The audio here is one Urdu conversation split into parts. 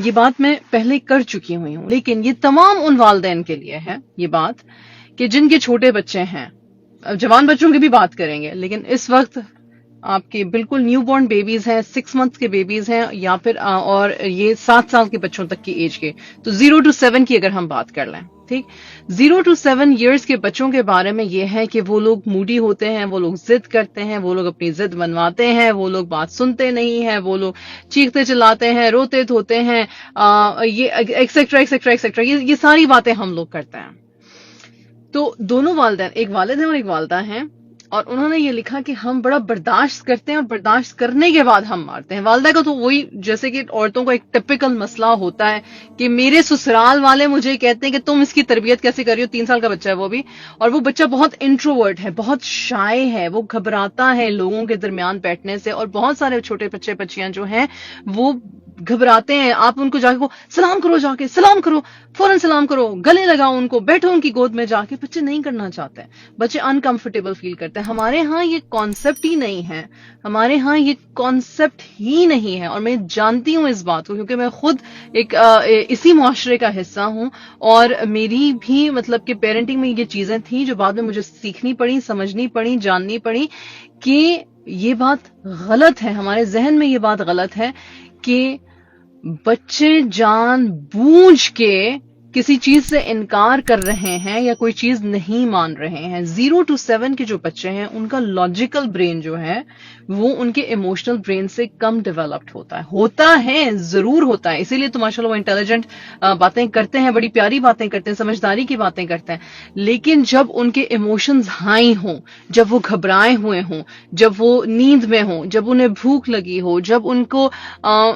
یہ بات میں پہلے کر چکی ہوئی ہوں، لیکن یہ تمام ان والدین کے لیے ہے یہ بات کہ جن کے چھوٹے بچے ہیں. جوان بچوں کی بھی بات کریں گے، لیکن اس وقت آپ کے بالکل نیو بورن بیبیز ہیں، 6 months کے بیبیز ہیں، یا پھر اور یہ 7 سال کے بچوں تک کی ایج کے، تو 0 to 7 کی اگر ہم بات کر لیں، ٹھیک، 0 to 7 years کے بچوں کے بارے میں یہ ہے کہ وہ لوگ موڈی ہوتے ہیں، وہ لوگ ضد کرتے ہیں، وہ لوگ اپنی ضد منواتے ہیں، وہ لوگ بات سنتے نہیں ہیں، وہ لوگ چیختے چلاتے ہیں، روتے دھوتے ہیں، یہ ایکسیکٹرا ایکسیکٹرا ایکسیکٹرا، یہ ساری باتیں ہم لوگ کرتے ہیں. تو دونوں والدین، ایک والد ہیں اور ایک والدہ ہیں، اور انہوں نے یہ لکھا کہ ہم بڑا برداشت کرتے ہیں اور برداشت کرنے کے بعد ہم مارتے ہیں. والدہ کا تو وہی جیسے کہ عورتوں کا ایک ٹپیکل مسئلہ ہوتا ہے کہ میرے سسرال والے مجھے کہتے ہیں کہ تم اس کی تربیت کیسے کر رہی ہو، 3 سال کا بچہ ہے وہ بھی، اور وہ بچہ بہت انٹروورٹ ہے، بہت شائع ہے، وہ گھبراتا ہے لوگوں کے درمیان بیٹھنے سے، اور بہت سارے چھوٹے بچے بچیاں جو ہیں وہ گھبراتے ہیں. آپ ان کو جا کے سلام کرو، جا کے سلام کرو، فوراً سلام کرو، گلے لگاؤ ان کو، بیٹھو ان کی گود میں جا کے. بچے نہیں کرنا چاہتے ہیں، بچے انکمفرٹیبل فیل کرتے ہیں. ہمارے ہاں یہ کانسیپٹ ہی نہیں ہے، ہمارے ہاں یہ کانسیپٹ ہی نہیں ہے، اور میں جانتی ہوں اس بات کو کیونکہ میں خود ایک اسی معاشرے کا حصہ ہوں، اور میری بھی مطلب کہ پیرنٹنگ میں یہ چیزیں تھیں جو بعد میں مجھے سیکھنی پڑی، سمجھنی پڑی، جاننی پڑی کہ یہ بات غلط ہے. ہمارے ذہن میں یہ بات غلط ہے کہ بچے جان بوجھ کے کسی چیز سے انکار کر رہے ہیں یا کوئی چیز نہیں مان رہے ہیں. 0 to 7 کے جو بچے ہیں ان کا لاجیکل برین جو ہے وہ ان کے ایموشنل برین سے کم ڈیولپڈ ہوتا ہے ضرور ہوتا ہے، اسی لیے تو ماشاءاللہ وہ انٹیلیجنٹ باتیں کرتے ہیں، بڑی پیاری باتیں کرتے ہیں، سمجھداری کی باتیں کرتے ہیں. لیکن جب ان کے ایموشنز ہائی ہوں، جب وہ گھبرائے ہوئے ہوں، جب وہ نیند میں ہوں، جب انہیں بھوک لگی ہو، جب ان کو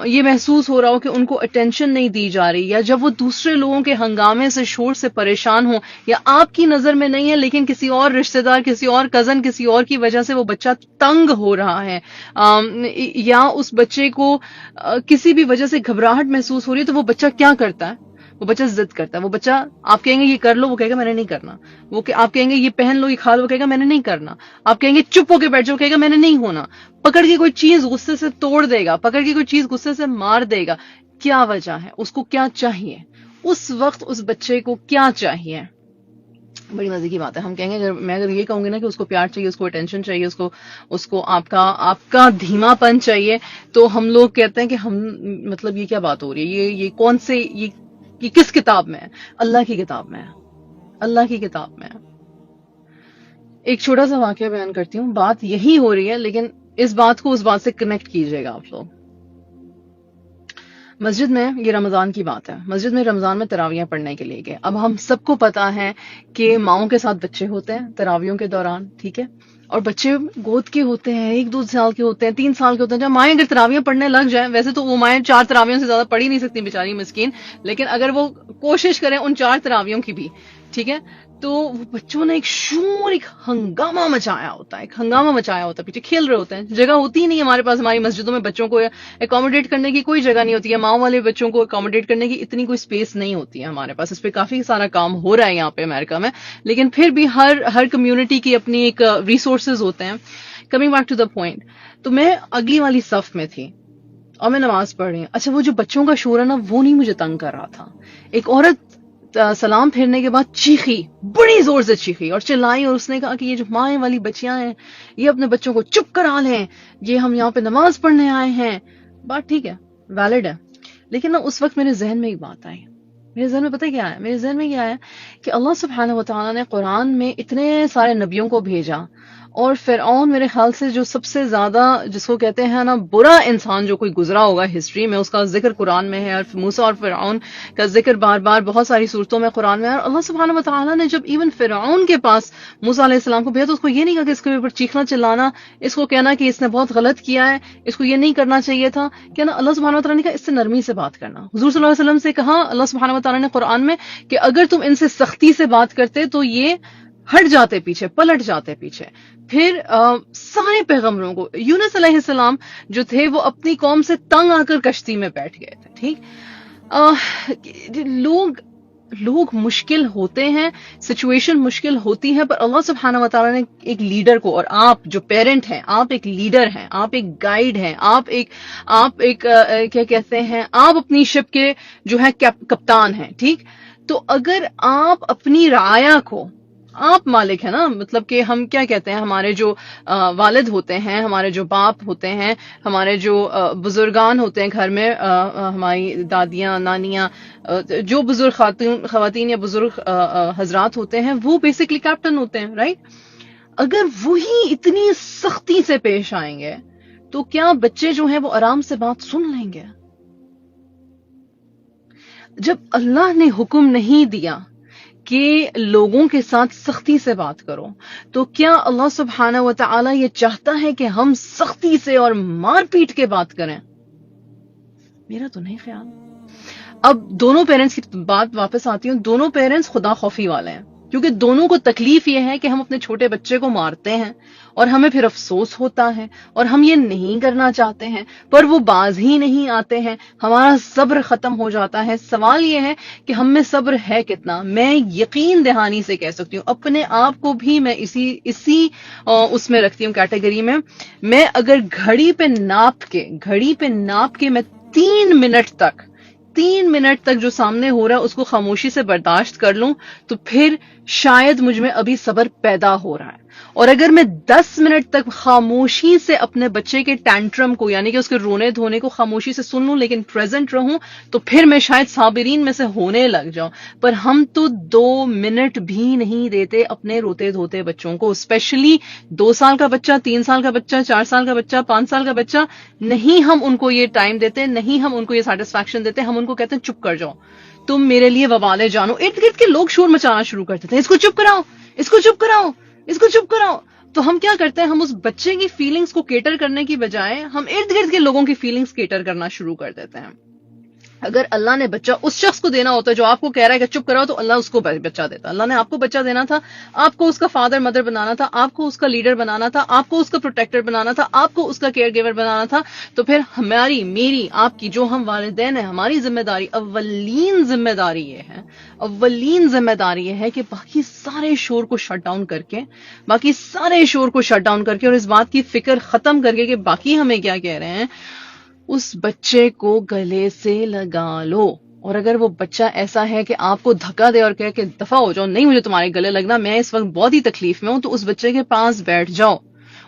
یہ محسوس ہو رہا ہو کہ ان کو اٹینشن نہیں دی جا رہی، یا جب وہ دوسرے لوگوں کے ہنگامے سے شور سے پریشان ہوں، یا آپ کی نظر میں نہیں ہے لیکن کسی اور رشتہ دار، کسی اور کزن، کسی اور کی وجہ سے وہ بچہ تنگ ہو رہا ہے، یا اس بچے کو کسی بھی وجہ سے گھبراہٹ محسوس ہو رہی ہے، تو وہ بچہ کیا کرتا ہے؟ وہ بچہ ضد کرتا ہے. وہ بچہ آپ کہیں گے یہ کر لو، وہ کہے گا میں نے نہیں کرنا. وہ آپ کہیں گے یہ پہن لو، یہ کھا لو، وہ کہے گا میں نے نہیں کرنا. آپ کہیں گے چپ ہو کے بیٹھ جاؤ، کہے گا میں نے نہیں ہونا. پکڑ کے کوئی چیز غصے سے توڑ دے گا، پکڑ کے کوئی چیز غصے سے مار دے گا. کیا وجہ ہے؟ اس کو کیا چاہیے اس وقت؟ اس بچے کو کیا چاہیے؟ بڑی مزے کی بات ہے. ہم کہیں گے، میں اگر یہ کہوں گی نا کہ اس کو پیار چاہیے، اس کو اٹینشن چاہیے، اس کو آپ کا دھیما پن چاہیے، تو ہم لوگ کہتے ہیں کہ ہم مطلب یہ کیا بات ہو رہی ہے، یہ کون سے، یہ کس کتاب میں ہے؟ اللہ کی کتاب میں ہے، اللہ کی کتاب میں ہے. ایک چھوٹا سا واقعہ بیان کرتی ہوں، بات یہی ہو رہی ہے لیکن اس بات کو اس بات سے کنیکٹ کیجئے گا آپ لوگ. مسجد میں، یہ رمضان کی بات ہے، مسجد میں رمضان میں تراویاں پڑھنے کے لیے گئے. اب ہم سب کو پتا ہے کہ ماؤں کے ساتھ بچے ہوتے ہیں تراویوں کے دوران، ٹھیک ہے، اور بچے گود کے ہوتے ہیں، 1-2 سال کے ہوتے ہیں، 3 سال کے ہوتے ہیں. جب مائیں اگر تراویاں پڑھنے لگ جائیں، ویسے تو وہ مائیں 4 تراویوں سے زیادہ پڑھ ہی نہیں سکتی بیچاری مسکین، لیکن اگر وہ کوشش کریں ان 4 تراویوں کی بھی، ٹھیک ہے، تو وہ بچوں نے ایک شور، ایک ہنگامہ مچایا ہوتا ہے، پیچھے کھیل رہے ہوتے ہیں. جگہ ہوتی ہی نہیں ہمارے پاس، ہماری مسجدوں میں بچوں کو اکوموڈیٹ کرنے کی کوئی جگہ نہیں ہوتی ہے، ماؤں والے بچوں کو اکوموڈیٹ کرنے کی اتنی کوئی سپیس نہیں ہوتی ہے ہمارے پاس. اس پہ کافی سارا کام ہو رہا ہے یہاں پہ امریکہ میں، لیکن پھر بھی ہر کمیونٹی کی اپنی ایک ریسورسز ہوتے ہیں. Coming back to the point, تو میں اگلی والی صف میں تھی اور میں نماز پڑھ رہی ہوں. اچھا، وہ جو بچوں کا شور ہے نا، وہ نہیں مجھے تنگ کر رہا تھا. ایک عورت سلام پھیرنے کے بعد چیخی، بڑی زور سے چیخی اور چلائی، اور اس نے کہا کہ یہ جو مائیں والی بچیاں ہیں یہ اپنے بچوں کو چپ کرا لیں، یہ ہم یہاں پہ نماز پڑھنے آئے ہیں. بات ٹھیک ہے، ویلڈ ہے، لیکن نا اس وقت میرے ذہن میں ایک بات آئی. میرے ذہن میں پتہ کیا ہے؟ میرے ذہن میں کیا ہے کہ اللہ سبحانہ و تعالیٰ نے قرآن میں اتنے سارے نبیوں کو بھیجا، اور فرعون میرے خیال سے جو سب سے زیادہ جس کو کہتے ہیں نا برا انسان جو کوئی گزرا ہوگا ہسٹری میں، اس کا ذکر قرآن میں ہے، اور موسیٰ اور فرعون کا ذکر بار بار بہت ساری صورتوں میں قرآن میں ہے. اور اللہ سبحانہ و تعالیٰ نے جب ایون فرعون کے پاس موسیٰ علیہ السلام کو بھیجا تو اس کو یہ نہیں کہا کہ اس کے اوپر چیخنا چلانا، اس کو کہنا کہ اس نے بہت غلط کیا ہے، اس کو یہ نہیں کرنا چاہیے تھا، کہ نا اللہ سبحانہ و تعالیٰ نے کہا اس سے نرمی سے بات کرنا. حضور صلی اللہ علیہ وسلم سے کہا اللہ سبحانہ و تعالیٰ نے قرآن میں کہ اگر تم ان سے سختی سے بات کرتے تو یہ ہٹ جاتے پیچھے، پلٹ جاتے پیچھے. پھر سارے پیغمبروں کو، یونس علیہ السلام جو تھے وہ اپنی قوم سے تنگ آ کر کشتی میں بیٹھ گئے تھے، ٹھیک. لوگ لوگ مشکل ہوتے ہیں، سچویشن مشکل ہوتی ہے، پر اللہ سبحانہ و تعالیٰ نے ایک لیڈر کو، اور آپ جو پیرنٹ ہیں آپ ایک لیڈر ہیں، آپ ایک گائیڈ ہیں، آپ ایک کیا کہتے ہیں، آپ اپنی شپ کے جو ہے کپتان ہیں، ٹھیک؟ تو اگر آپ اپنی رعایا کو، آپ مالک ہیں نا، مطلب کہ ہم کیا کہتے ہیں، ہمارے جو والد ہوتے ہیں، ہمارے جو باپ ہوتے ہیں، ہمارے جو بزرگان ہوتے ہیں گھر میں، ہماری دادیاں، نانیاں، جو بزرگ خواتین یا بزرگ حضرات ہوتے ہیں، وہ بیسکلی کیپٹن ہوتے ہیں، رائٹ؟ اگر وہی اتنی سختی سے پیش آئیں گے تو کیا بچے جو ہیں وہ آرام سے بات سن لیں گے؟ جب اللہ نے حکم نہیں دیا کہ لوگوں کے ساتھ سختی سے بات کرو، تو کیا اللہ سبحانہ و تعالی یہ چاہتا ہے کہ ہم سختی سے اور مار پیٹ کے بات کریں؟ میرا تو نہیں خیال۔ اب دونوں پیرنٹس کی بات واپس آتی ہوں، دونوں پیرنٹس خدا خوفی والے ہیں، کیونکہ دونوں کو تکلیف یہ ہے کہ ہم اپنے چھوٹے بچے کو مارتے ہیں اور ہمیں پھر افسوس ہوتا ہے، اور ہم یہ نہیں کرنا چاہتے ہیں پر وہ باز ہی نہیں آتے ہیں، ہمارا صبر ختم ہو جاتا ہے۔ سوال یہ ہے کہ ہم میں صبر ہے کتنا؟ میں یقین دہانی سے کہہ سکتی ہوں، اپنے آپ کو بھی میں اسی اس میں رکھتی ہوں کیٹیگری میں۔ میں اگر گھڑی پہ ناپ کے میں 3 منٹ تک جو سامنے ہو رہا ہے اس کو خاموشی سے برداشت کر لوں، تو پھر شاید مجھ میں ابھی صبر پیدا ہو رہا ہے۔ اور اگر میں 10 منٹ تک خاموشی سے اپنے بچے کے ٹینٹرم کو، یعنی کہ اس کے رونے دھونے کو خاموشی سے سن لوں لیکن پریزنٹ رہوں، تو پھر میں شاید صابرین میں سے ہونے لگ جاؤں۔ پر ہم تو 2 منٹ بھی نہیں دیتے اپنے روتے دھوتے بچوں کو، اسپیشلی 2 سال کا بچہ، 3 سال کا بچہ، 4 سال کا بچہ، 5 سال کا بچہ، نہیں ہم ان کو یہ ٹائم دیتے، نہیں ہم ان کو یہ سیٹسفیکشن دیتے، ہم ان کو کہتے ہیں چپ کر جاؤ، تم میرے لیے وبالے جانو۔ ارد گرد کے لوگ شور مچانا شروع کر دیتے ہیں، اس کو چپ کراؤ، اس کو چپ کراؤ، اس کو چپ کراؤ۔ تو ہم کیا کرتے ہیں، ہم اس بچے کی فیلنگز کو کیٹر کرنے کی بجائے ہم ارد گرد کے لوگوں کی فیلنگز کیٹر کرنا شروع کر دیتے ہیں۔ اگر اللہ نے بچہ اس شخص کو دینا ہوتا ہے جو آپ کو کہہ رہا ہے کہ چپ کراؤ، تو اللہ اس کو بچہ دیتا۔ اللہ نے آپ کو بچہ دینا تھا، آپ کو اس کا فادر مدر بنانا تھا، آپ کو اس کا لیڈر بنانا تھا، آپ کو اس کا پروٹیکٹر بنانا تھا، آپ کو اس کا کیئر گیور بنانا تھا۔ تو پھر ہماری، میری، آپ کی، جو ہم والدین ہیں، ہماری ذمہ داری، اولین ذمہ داری یہ ہے کہ باقی سارے شور کو شٹ ڈاؤن کر کے اور اس بات کی فکر ختم کر کے کہ باقی ہمیں کیا کہہ رہے ہیں، اس بچے کو گلے سے لگا لو۔ اور اگر وہ بچہ ایسا ہے کہ آپ کو دھکا دے اور کہے کہ دفع ہو جاؤ، نہیں مجھے تمہارے گلے لگنا، میں اس وقت بہت ہی تکلیف میں ہوں، تو اس بچے کے پاس بیٹھ جاؤ۔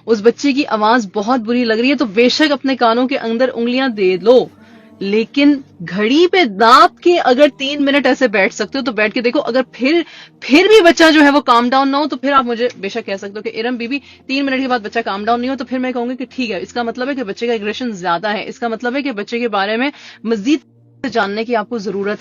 اس بچے کی آواز بہت بری لگ رہی ہے تو بے شک اپنے کانوں کے اندر انگلیاں دے لو، لیکن گھڑی پہ داپ کے اگر 3 منٹ ایسے بیٹھ سکتے ہو تو بیٹھ کے دیکھو۔ اگر پھر بھی بچہ جو ہے وہ کام ڈاؤن نہ ہو، تو پھر آپ مجھے بے شک کہہ سکتے ہو کہ ارم بی بی 3 منٹ کے بعد بچہ کام ڈاؤن نہیں ہو، تو پھر میں کہوں گی کہ ٹھیک ہے، اس کا مطلب ہے کہ بچے کا ایگریشن زیادہ ہے، اس کا مطلب ہے کہ بچے کے بارے میں مزید جاننے کی آپ کو ضرورت ہے۔